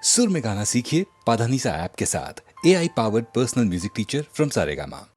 सुर में गाना सीखिए पाधानीसा ऐप के साथ। AI powered personal music teacher from Saregama.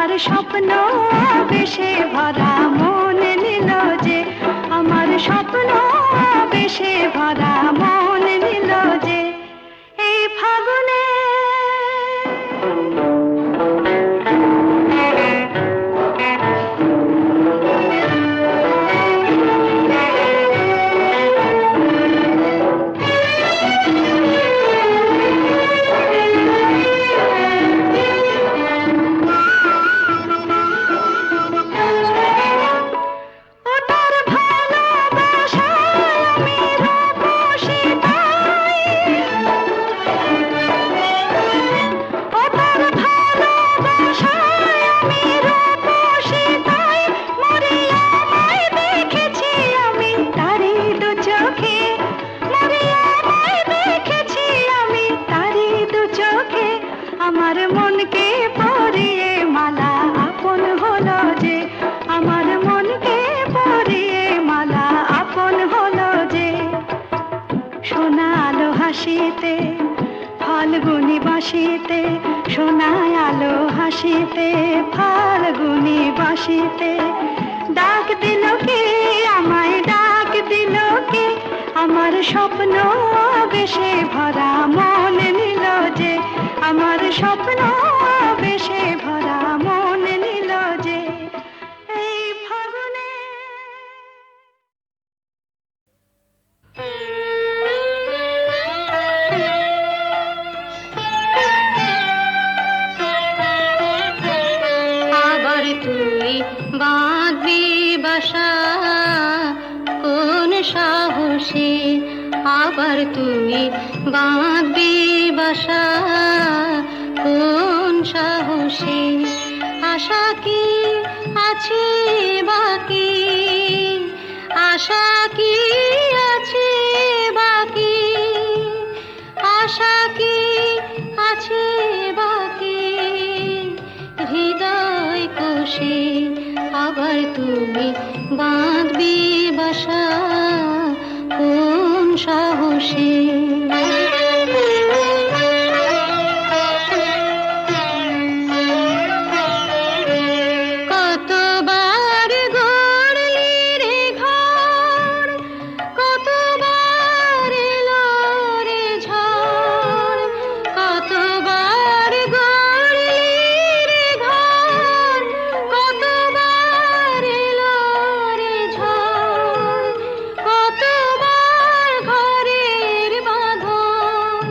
আমার স্বপ্ন বেশে ভরা মন নিল যে, আমার স্বপ্ন বেশে ভরা মন নিল যে, এই ফাগুনে আমার মনকে পরিয়ে মালা আপন হলো যে, আমার মনকে পরিয়ে মালা আপন হলো যে, সোনা আলো হাসিতে ফাল্গুনি বাসিতে, সোনা আলো হাসিতে ফাল্গুনি বাসিতে, ডাক দিল কে আমায় ডাক দিল কে, আমার স্বপ্ন বেশে ভরা মন নিল যে, আমার স্বপ্ন বেশে ভরা মন নিল যে, এই ফাগুনে আবার তুই বাঁধবি বাসা কোন সাহসে, আবার তুই বাঁধবি বাসা কোন সাহসে, আশা কি আছে বাকি, আশা কি আছে বাকি, আশা কি আছে বাকি, হৃদয় কোষে আবার তুমি বাঁধবি বাসা কোন সাহসে। কতবার গড়লি রে ঘর, কতবার এলো রে ঝড়, কতবার গড়লি রে ঘর, কতবার এলো রে ঝড়, কতবার ঘরের বাঁধন,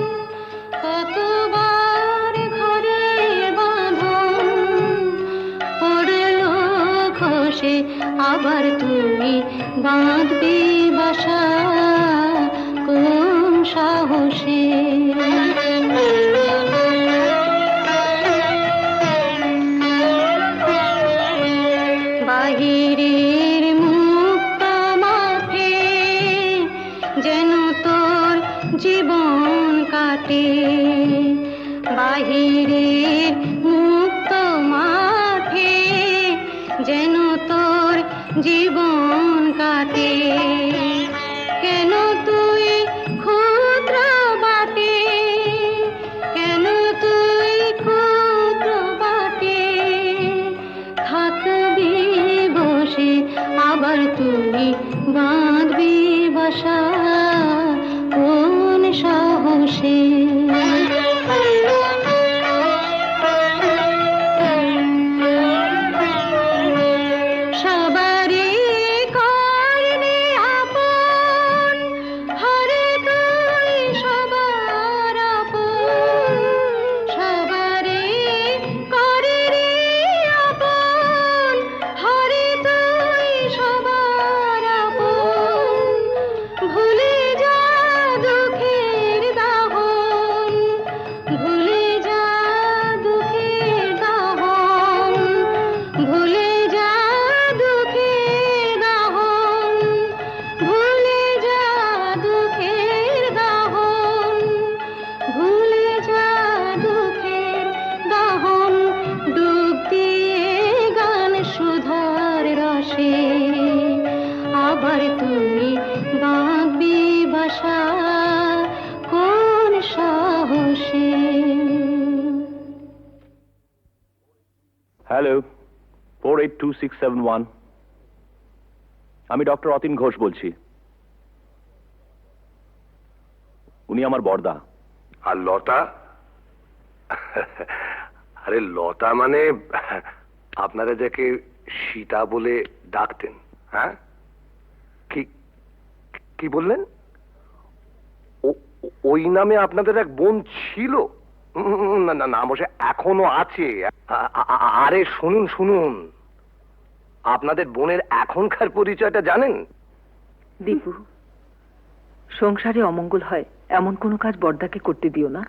কতবার ঘরের বাঁধন পড়লো খসে, আবার তুমি বাঁধবি বাসা কোন সাহসে। বাহিরের মুক্ত মাঠে যেন তোর জীবন কাটে, বাহিরের মুক্ত মাঠে যেন তোর জীবন কাটে, কেন তুই ক্ষুদ্র বাটে, কেন তুই ক্ষুদ্র বাটে থাকবি বসে, আবার তুই বাঁধবি বাসা কোন সাহসে। সবারই করলি আপন, হরে তুই সবার আপন, সবারই করলি আপন, হরে তুই সবার আপন, ভুলে যা দুঃখের দাহন, ভুলে যা দুঃখের দাহন, ভুলে যা দুঃখের দাহন, ভুলে যা দুঃখের দাহন, ভুলে যা দুঃখের দাহন, ডুব দিয়ে গান সুধার রসে, আবার তুমি বাঁধবি বাসা কোন সাহসে। Hello. 482671। আমি ডক্টর অতীন ঘোষ বলছি। উনি আমার বড়দা। আর লতা? আরে লতা মানে আপনারা যাকে সীতা বলে ডাকতেন, হ্যাঁ? কি কি বললেন? ওই নামে আপনাদের এক বোন ছিল? না না না বসে এখনো আছে। আরে শুনুন শুনুন, আপনাদের বোনের এখনকার পরিচয়টা জানেন? দীপু, সংসারে অমঙ্গল হয় এমন কোনো কাজ বড়দাকে করতে দিও না।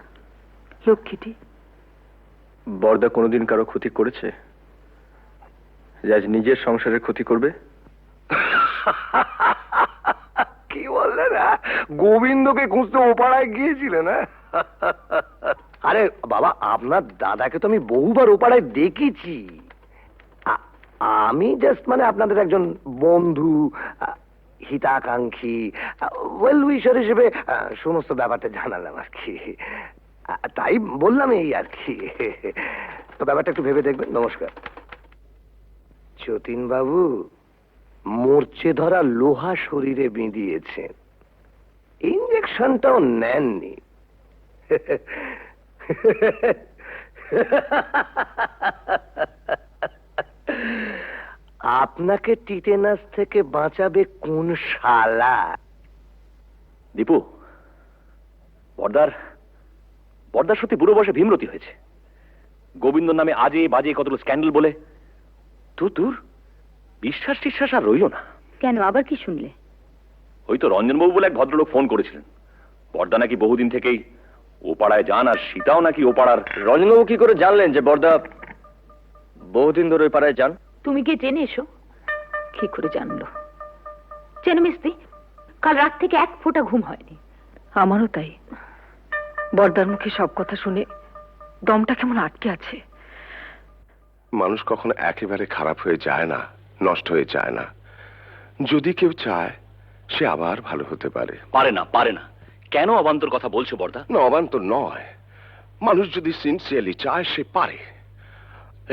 লক্ষ্মীটি। বড়দা কোনোদিন কারো ক্ষতি করেছে যে আজ নিজের সংসারের ক্ষতি করবে? কি বললেন? গোবিন্দকে খুঁজতে ওপাড়ায় গিয়েছিলেন? আরে বাবা, আপনার দাদাকে তো আমি বহুবার ওপাড়ায় দেখেছি। আমি জাস্ট মানে আপনাদের একজন বন্ধু, হিতাকাঙ্ক্ষী, ওয়েল উইশার হিসেবে সমস্ত ব্যাপারটা জানালাম আর কি। তাই বললাম এই আর কি। তো ব্যাপারটা একটু ভেবে দেখবেন। নমস্কার। যতীন বাবু মরচে ধরা লোহা শরীরে বিঁধিয়েছেন, ইঞ্জেকশনটাও নেননি। আপনাকে টিটেনাস থেকে বাঁচাবে কোন শালা? দীপু, বড়দার সত্যি বুড়ো বয়সে ভীমরতি হয়েছে। গোবিন্দর নামে আজে বাজে কতগুলো স্ক্যান্ডেল বলে তোর বিশ্বাস টিশ্বাস আর রইল না। কেন, আবার কি শুনলে? ওই তো রঞ্জনবাবু বলে এক ভদ্রলোক ফোন করেছিলেন। বড়দা নাকি বহুদিন থেকেই ও পাড়ায় যান, আর সীতাও নাকি ও পাড়ার। রঞ্জনবাবু কি করে জানলেন যে বড়দা বহুদিন ধরে ওই পাড়ায় যান? তুমি গিয়ে জেনে এসো। কি করে জানলো? জেনে মিস্তি, কাল রাত থেকে এক ফোঁটা ঘুম হয়নি। আমারও তাই। বড়দার মুখে সব কথা শুনে দমটা কেমন আটকে আছে। মানুষ কখনো একেবারে খারাপ হয়ে যায় না, নষ্ট হয়ে যায় না। যদি কেউ চায় সে আবার ভালো হতে পারে। পারে না। কেন অবান্তর কথা বলছো বড়দা? না, অবান্তর নয়। মানুষ যদি সিনসিয়ারলি চায় সে পারে।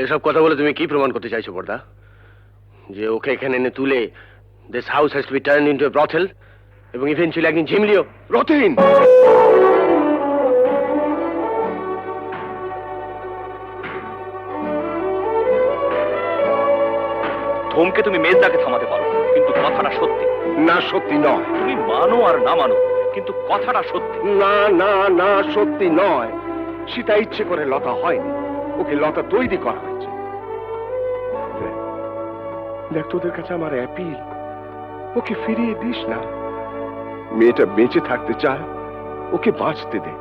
এসব কথা বলে তুমি কি প্রমাণ করতে চাইছো বড়দা? যে ওকে এখানে এনে তুলে this house has to be turned into a brothel এবং ইভেন্চুয়ালি একদিন ঝিমলিও? রতিন, ধমকে তুমি মেজদাকে থামাতে পারো, কিন্তু কথাটা সত্যি। না সত্যি নয়। তুমি মানো আর না মানো, কিন্তু কথাটা সত্যি। না না না, সত্যি নয়। সীতা ইচ্ছে করে লতা হয়নি, ওকে লতা তৈরি করা হয়েছে। দেখ, তোদের কাছে আমার অ্যাপিল, ওকে ফিরিয়ে দিস না। মেয়েটা বেঁচে থাকতে চায়, ওকে বাঁচতে দে।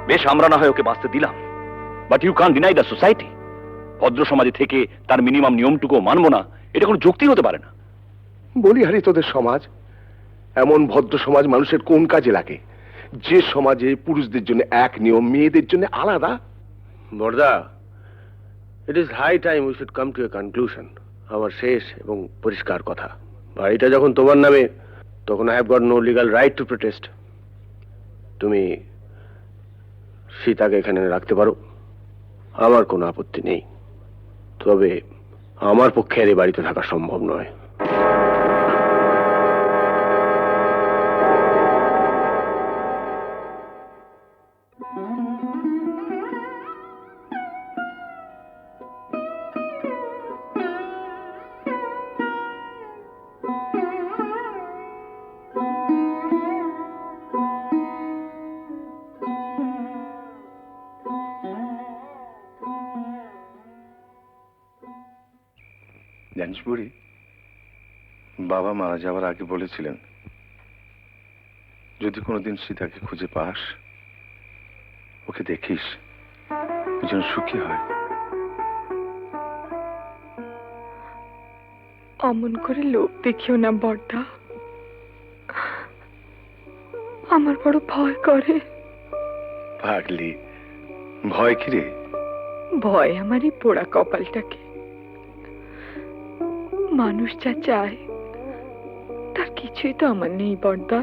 বেশ আমরা না হয় ওকে বাঁচতে দিলাম, but you can't deny the society. ভদ্র সমাজে থেকে তার মিনিমাম নিয়মটুকু মানবো না, এটা কোনো যুক্তি হতে পারে না। বলি হারি, তোদের সমাজ এমন ভদ্র সমাজ মানুষের কোন কাজে লাগে? যে সমাজে পুরুষদের জন্য এক নিয়ম, মেয়েদের জন্য আলাদা। বড়দা, it is high time we should come to a conclusion. আমার শেষ এবং পরিষ্কার কথা, বাড়িটা যখন তোমার নামে, তখন I have got no legal right to protest. তুমি সীতাকে এখানে রাখতে পারো, আমার কোনো আপত্তি নেই। তবে আমার পক্ষে আর এই বাড়িতে থাকা সম্ভব নয়। জানিস বুড়ি, বাবা মারা যাওয়ার আগে বলেছিলেন যদি কোনোদিন সীতাকে খুঁজে পাস, ওকে দেখিস, যেন সুখী হয়। অমন করে লোভ দেখিও না বড়দা, আমার বড় ভয় করে। পাগলি, ভয় কিরে? ভয় আমার এই পোড়া কপালটাকে। মানুষ যা চায় তার কিছুই তো আমার নেই বর্দা,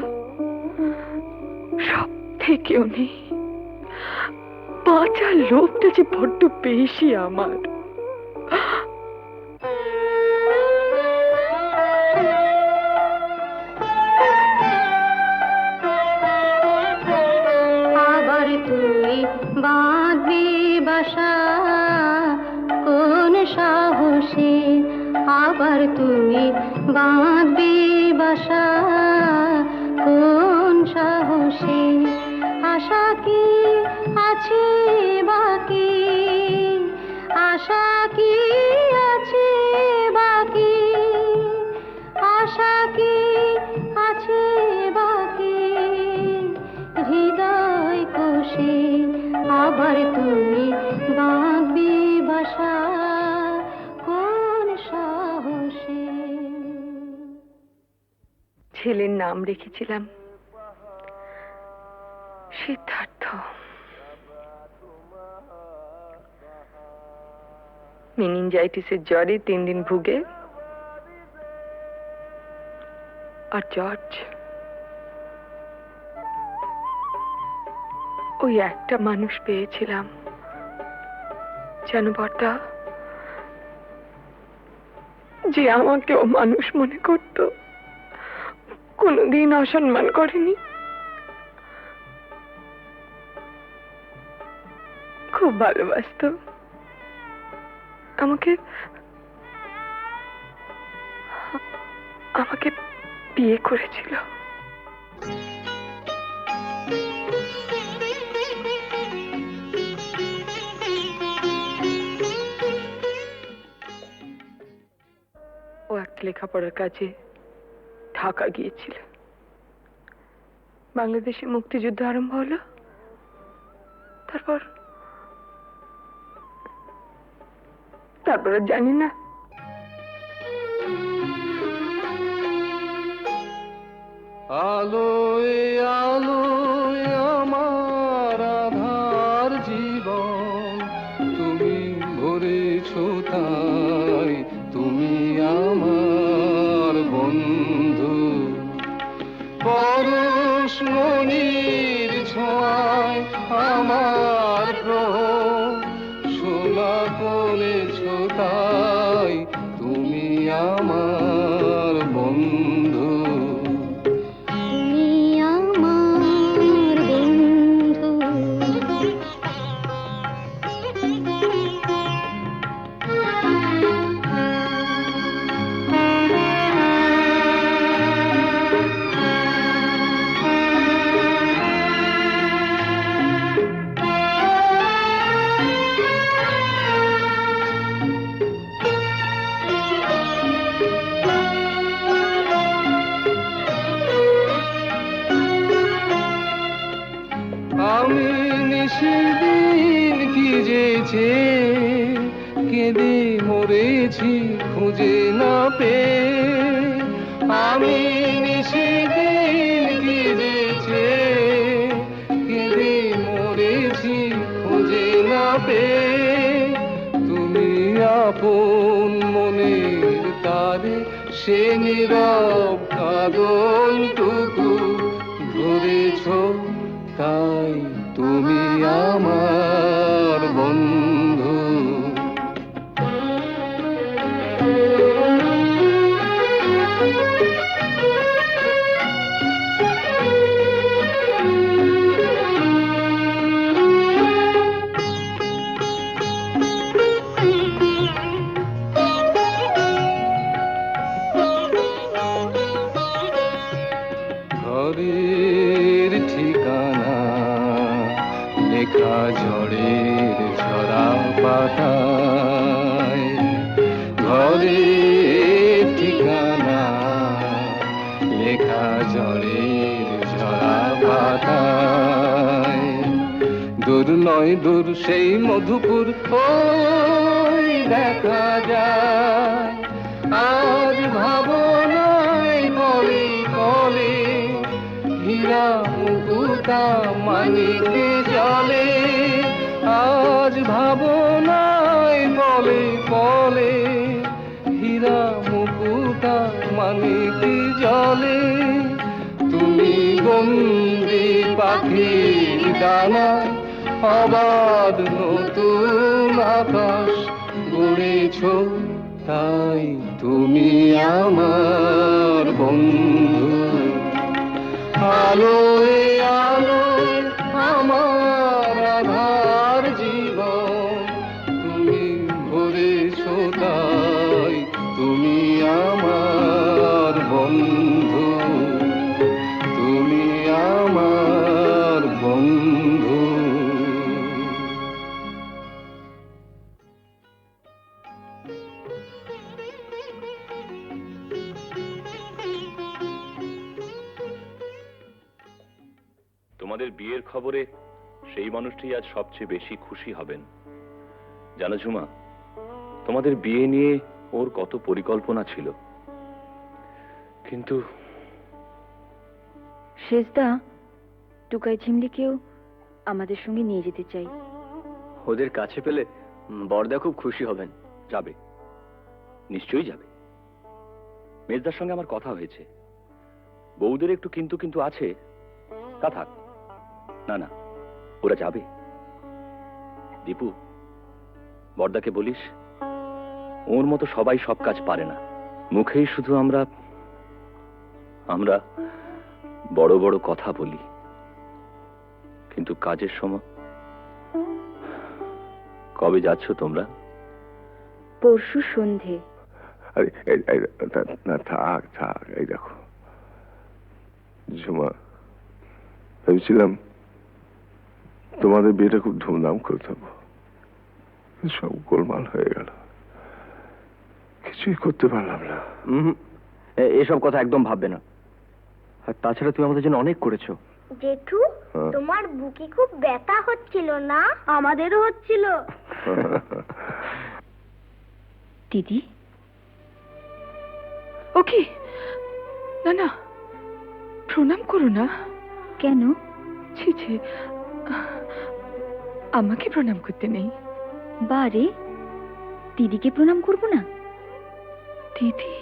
সব থেকেও নেই। বাঁচার লোভটা যে বড্ড বেশি আমার। আবার তুই বাঁধবি বাসা কোন সাহসে, আবার তুই বাঁধবি বাসা কোন সাহসে, আশা কি আছে বাকি, আশা কি আছে বাকি, আশা কি আছে বাকি হৃদয় কোষে, আবার তুমি বাঁধবি বাসা কোন সাহসে। ছেলের নাম রেখেছিলাম সিদ্ধার্থ। মেনিনজাইটিসের জ্বরে 3 দিন ভুগে, আর জর্জ ওই একটা মানুষ পেয়েছিলাম জানো বর্দা, যে আমাকেও মানুষ মনে করত, কোনোদিন অসম্মান করেনি, খুব ভালোবাসতো আমাকে, আমাকে বিয়ে করেছিল। ও একটা লেখাপড়ার কাজে ঢাকা গিয়েছিল। বাংলাদেশে মুক্তিযুদ্ধ আরম্ভ হলো, তারপর আর জানি না। আলোয় আলোয় আমার আধার জীবন, তুমি ভরেছ তাই, তুমি আমার বন্ধু। পরশমণির ছোঁয়ায় আমার গ্রহ সোনা করেছ তাই, তুমি আমার বন্ধু। তুমি আমার বন্ধু, আমি নিশিদিন কি যেছে কেঁদে মরেছি খুঁজে না পেয়ে, আমি নিশিদিন কি যেছে কেঁদে মরেছি খুঁজে না পেয়ে, তুমি আপন মনের তারে সে নীরব কাঁদনটুকু ধরেছ তাই, তুমি আমার বন্ধু। ঘরের ঠিকানা লেখা ঝড়ের ঝরা পাতায়, ঘরের ঠিকানা লেখা ঝড়ের ঝরা পাতায়, দূর নয় দূর সেই মধুপুর ওই দেখা যায়, আজ ভাবনায় বলে বলে হীরা মুকুতা মানিকে জলে, আজ ভাবনায় বলে বলে হীরা মুকুতা মানিকে জলে। জলে তুমি বন্দি পাখির ডানায় অবাধ নতুন আকাশ গড়েছ, তাই তুমি আমার বন্ধু। আলোয় আলোয় আমার আধার জীবন তুমি ভরেছ, তাই তুমি আমার বন্ধু, তুমি আমার বন্ধু। তোমাদের বিয়ের খবরে সেই মানুষটি আজ সবচেয়ে বেশি খুশি হবেন। জানো ঝুমা, তোমাদের বিয়ে নিয়ে ওর কত পরিকল্পনা ছিল, কিন্তু শেষদা, টুকাই ঝিমলিকেও আমাদের সঙ্গে নিয়ে যেতে চাই। ওদের কাছে পেলে বড়দা খুব খুশি হবেন। যাবে, নিশ্চয়ই যাবে। মেজদার সঙ্গে আমার কথা হয়েছে, বউদের একটু কিন্তু কিন্তু আছে, তা থাক। না না, ওরা যাবে। দীপু, বড়দাকে বলিস ওর মতো সবাই সব কাজ পারে না। মুখেই শুধু আমরা আমরা বড় বড় কথা বলি, কিন্তু কাজের সময়। কবে যাচ্ছ তোমরা? পরশু সন্ধে। আরে না, থাক থাক। এই দেখো ঝুমা, ভেবেছিলাম তোমাদের বিয়েটা খুব ধুমধাম করে থাকবো, সব গোলমাল হয়ে গেল, কিছুই করতে পারলাম না। এসব কথা একদম ভাববে না। আর তাছাড়া তুমি আমাদের জন্য অনেক করেছো। জেঠু, হ্যাঁ। তোমার বুকে খুব ব্যথা হচ্ছিল না? আমাদেরও হচ্ছিল। দিদি, ওকে, না না, প্রণাম করো না। কেন? ছি ছি, আমাকে প্রণাম করতে নেই। বারে, দিদিকে প্রণাম করব না? দিদি,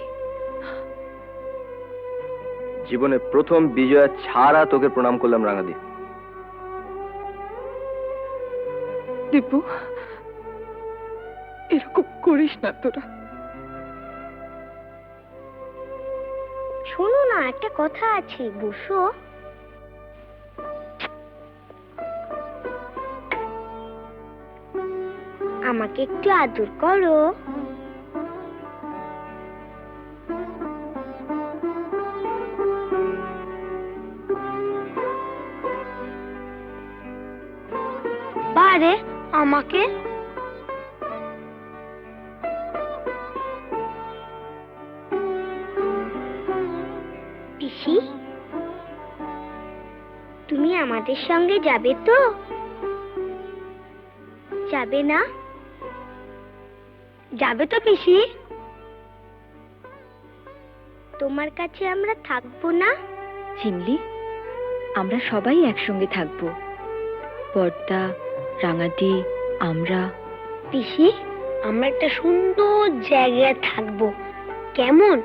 জীবনে প্রথম বিজয়া ছাড়া তোকে প্রণাম করলাম রাঙাদি। দীপু, এরকম করিস না তোরা। শোনো না, একটা কথা আছে, বসো। আমাকে একটু আদর করো। বারে, আমাকে পিসি, তুমি আমাদের সঙ্গে যাবে তো? যাবে না? যাবে তো পিসি? তোমার কাছে আমরা থাকবো না? চিমলি, আমরা সবাই একসঙ্গে থাকবো। বড়দা, রাঙাদি, আমরা। পিসি, আমরা একটা সুন্দর জায়গায় থাকবো। কেমন?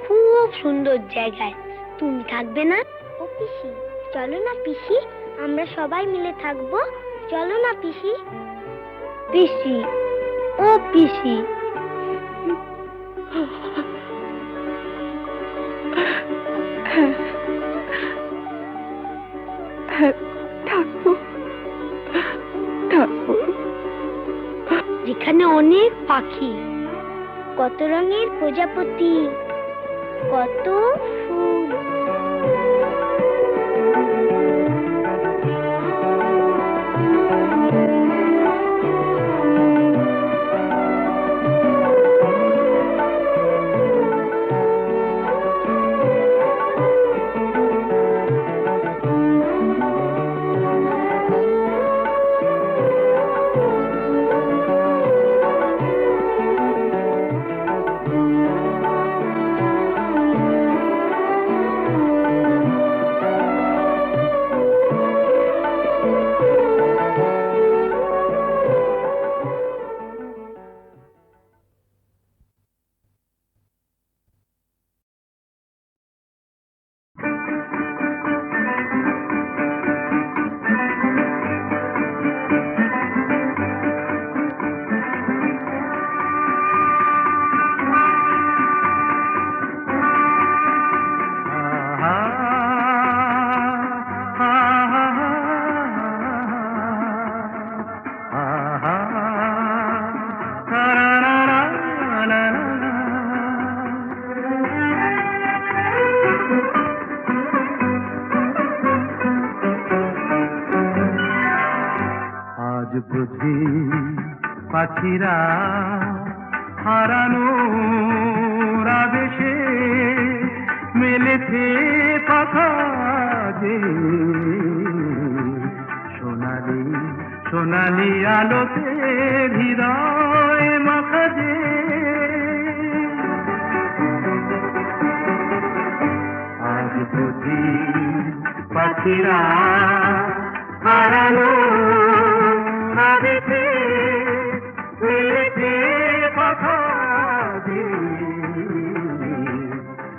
খুব সুন্দর জায়গায়। তুমি থাকবে না? ও পিসি, চলো না পিসি, আমরা সবাই মিলে থাকবো। চলো না পিসি। পিসি, ও পিসি। থাকবো, থাকবো। যেখানে অনেক পাখি, কত রঙের প্রজাপতি, কত ফুল। বুঝি পাখিরা হারানো আবেশে মেলেছে পাখা যে সোনালি সোনালি আলোতে হৃদয় মাখা যে আজ বুঝি পাখিরা হারানো আবেশে মেলেছে পাখা যে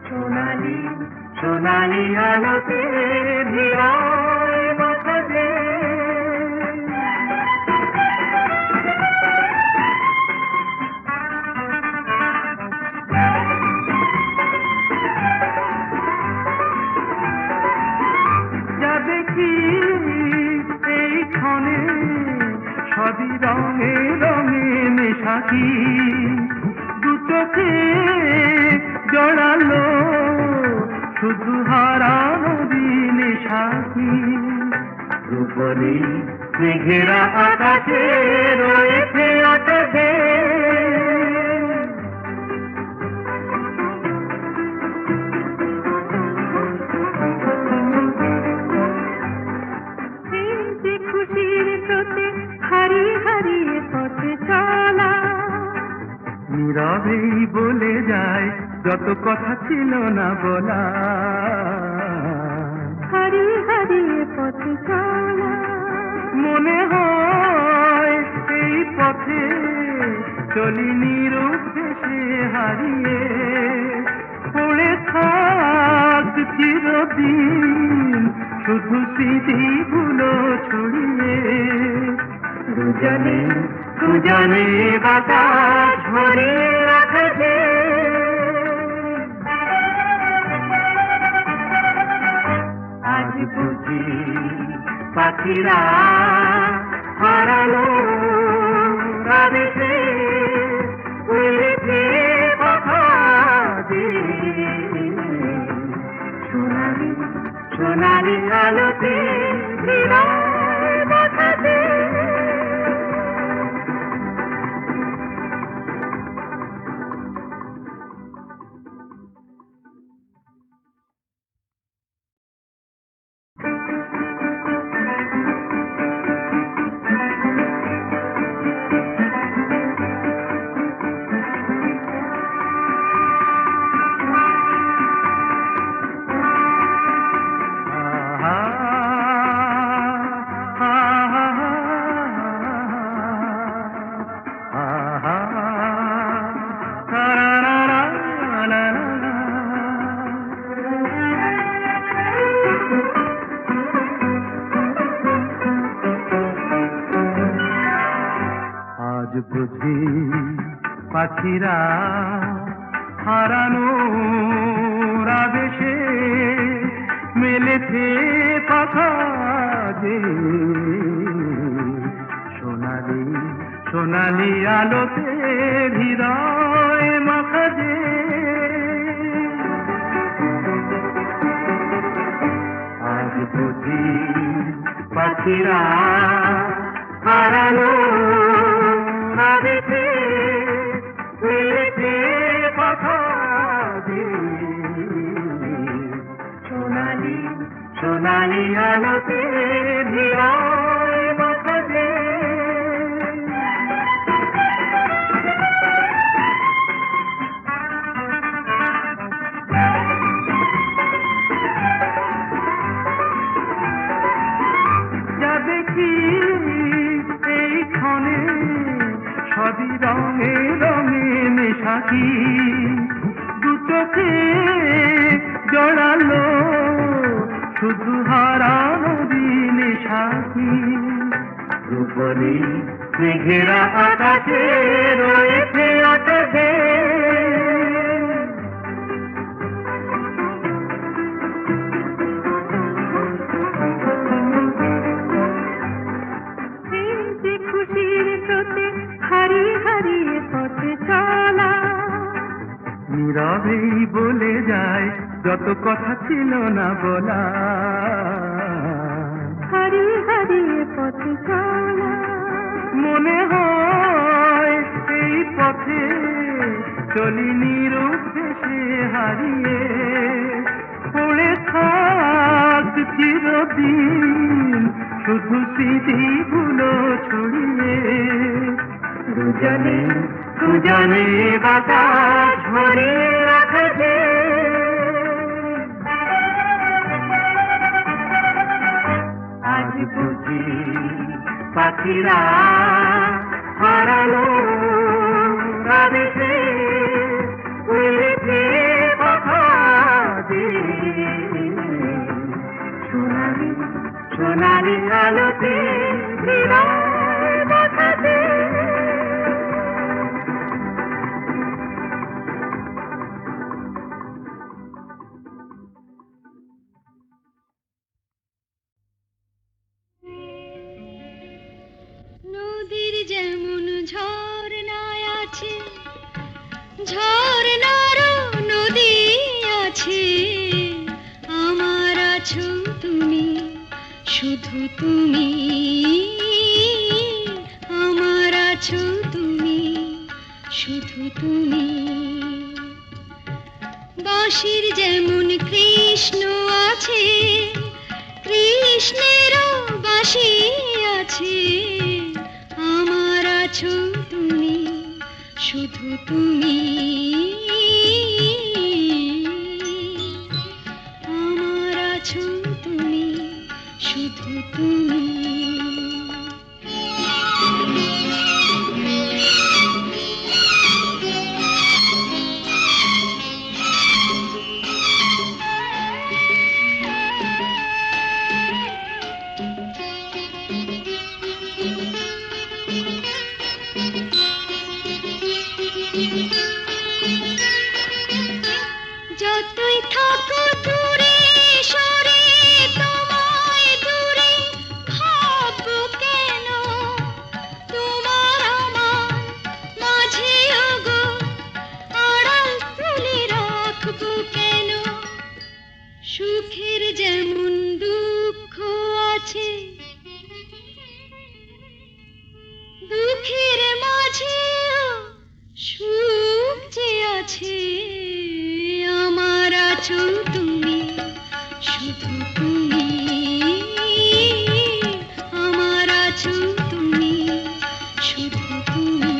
সোনালি সোনালি আলোতে হৃদয় মাখা যে যা দেখি এই ক্ষণে সবই রঙে রঙে মেশাকি দু চোখে জড়ালো শুধু হারানো দিনে সাথী রূপলি মেঘেরা আকাশে রয়েছে আকাশে খুশির স্রোতে হারিয়ে হারিয়ে পথে চলা নীরবেই বলে যায় যত কথা ছিল না বলা হারিয়ে হারিয়ে পথে চলা মনে হয় এই পথে চলি নিরুদ্দেশে হারিয়ে পড়ে থাক চিরদিন শুধু স্মৃতিগুলো ছড়িয়ে দুজনে দুজনে বাতাস ভরে রাখছে আজ বুঝি পাখিরা হারালো আবেশে উড়েছে পাখা যে সোনালি সোনালি আলোতে হৃদয় মাখা যে বুঝি পাখিরা হারানো আবেশে মেলেছে পাখা যে সোনালি সোনালি আলোতে হৃদয় মাখা যে আজ বুঝি পাখিরা হারানো আবেশে মেলেছে পাখা যে সোনালি সোনালি আলোতে হৃদয় মাখা যে যা দেখি এই ক্ষণে সবই রঙে রঙে মেশাকি দু চোখে জড়ালো শুধু হারানো দিনে সাথী রূপলি মেঘেরা আকাশে রয়েছে আকাশে খুশির স্রোতে হারিয়ে হারিয়ে পথে চলা নীরবেই বলে যায় যত কথা ছিল না বলা হারিয়ে হারিয়ে পথে চলা মনে হয় এই পথে চলি নিরুদ্দেশে হারিয়ে, পড়ে থাক চিরদিন শুধু স্মৃতিগুলো ছড়িয়ে। দুজনে দুজনে বাতাস ভরে রাখতে, আজ বুঝি পাখিরা হারালো আদেশে উড়েছে কথা দিয়ে। সোনালি সোনালি আলোতে হৃদয় বাঁধাতে, নদীর যেমন ঝর্ণায় আছে, ঝর্ণারও নদী আছে, আমার আছো তুমি, শুধু তুমি, আমার আছো তুমি, শুধু তুমি। বাঁশির যেমন কৃষ্ণ আছে, কৃষ্ণেরও বাঁশি আছে, আমার আছো তুমি, শুধু তুমি, আমার আছো তুমি, শুধু তুমি। যতই থাকো দূরে সরে, তোমায় দূরে ভাববো কেন, তোমার আমার মাঝে ওগো আড়াল তুলে রাখবো কেন। সুখের যেমন দুঃখ আছে, দুঃখের মাঝেও সুখ যে আছে, আমার আছো তুমি, শুধু তুমি, আমার আছো তুমি, শুধু তুমি।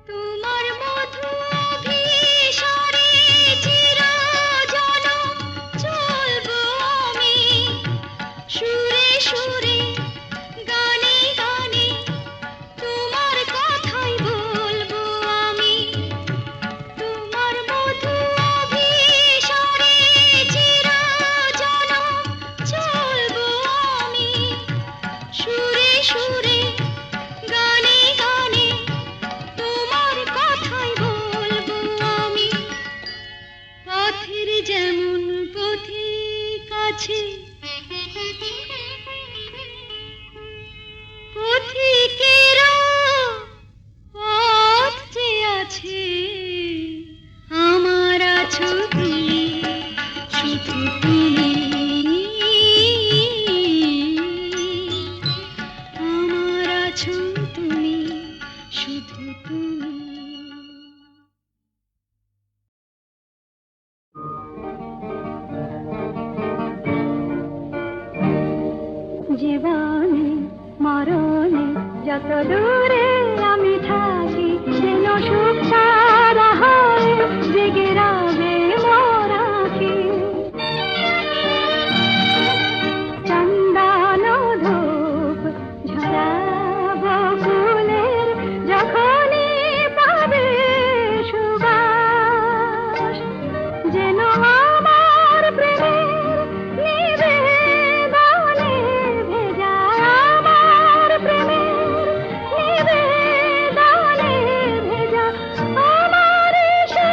তোমার মধু অভিসারে চিরজনম চলবো আমি, সুরে সুরে গানে গানে তোমার কথাই বলবো আমি। তোমার মধু অভিসারে চিরজনম চলবো আমি, সুরে সুরে গানে গানে তোমার কথাই বলবো আমি। পথের যেমন পথিক আছে, পথিকেরও পথ যে আছে, আমার আছো তুমি, শুধু তুমি, আমার আছো তুমি, শুধু তুমি। জীবনে মরণে যত দূরে আমি থাকি, যেন সুখ সারা হয় জেগে রবে মোর আঁখি। চন্দন ধূপ ঝরাবো ফুলের যখনই পাবে সুবাস, যেন আমার প্রেমের নিবেদনে ভেজা, আমার প্রেমের নিবেদনে ভেজা, আমার সে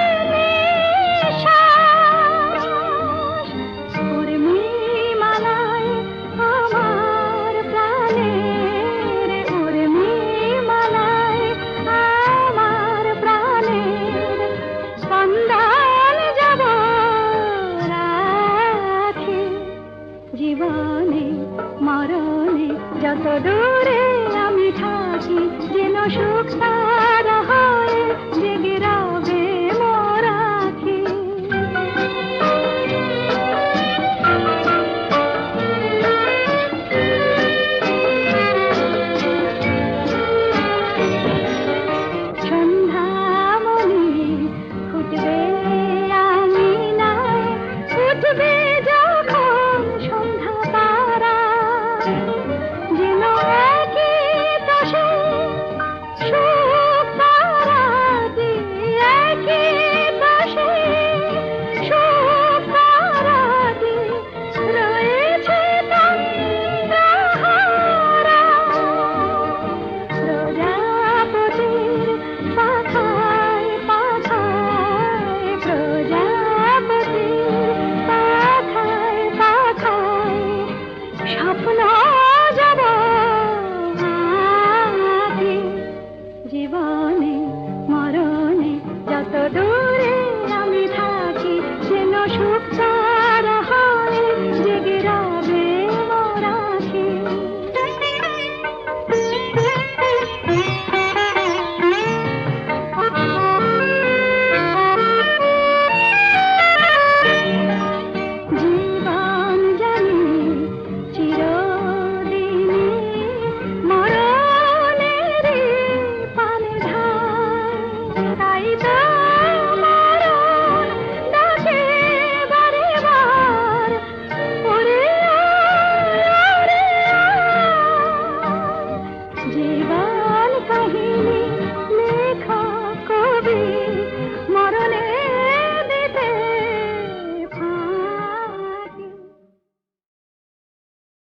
মরণে যত দূরে আমি থাকি যেন সুখ তারা হয়ে জেগে রবে মোর আঁখি। সন্ধ্যামণি ফুটবে আঙিনায়, উঠবে যখন সন্ধ্যা তারা, যে